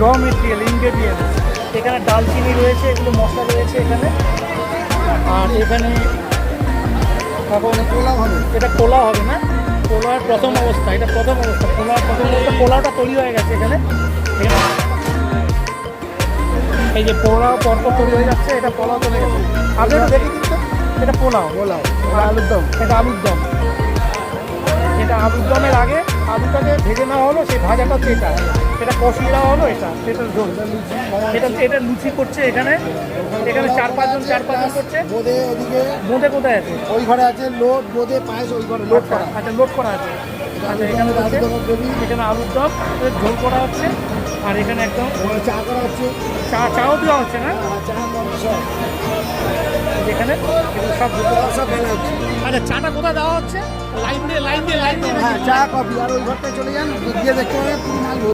র material ingredient. এখানে ডালচিনি রয়েছে, এগুলো মশলা রয়েছে এখানে। আর এখানে এখন পোলাও হবে, এটা পোলাও হবে না, পোলাওর প্রথম অবস্থা, এটা প্রথম অবস্থা, পোলাওর প্রথম অবস্থা। পোলাওটা তৈরি হয়ে গেছে এখানে। এই যে পোলাও পরপর তৈরি হয়ে যাচ্ছে, এটা পোলাও চলে গেছে। আপনি একটু দেখে দিন তো, এটা পোলাও, এটা আলুর দম, এটা আলুর দম। এটা আলুর দমের আগে আলুটাকে ভেজে নেওয়া হলো, সেই ভাজাটা হচ্ছে এটা, এটা কষিয়ে দেওয়া হলো, এটা ঝোল। এটা লুচি করছে এখানে। এখানে চার পাঁচজন করছে। বোঁদে কোথায় আছে? ওই ঘরে আছে লোড, বোঁদে পায়েস ওই ঘরে লোড করা। আচ্ছা, লোড করা আছে। আচ্ছা, এখানে হচ্ছে এখানে আলুর দম ঝোল করা হচ্ছে। আর এখানে একদম চা করা হচ্ছে, চাও দেওয়া হচ্ছে না চা সব এখানে সব সব ফেলা হচ্ছে। আচ্ছা, চাটা কোথায় দেওয়া হচ্ছে? লাইন দিয়ে হ্যাঁ, চা কফি। আর ওই ঘরটায় চলে যান, গিয়ে দেখতে পাবেন পুরো মাল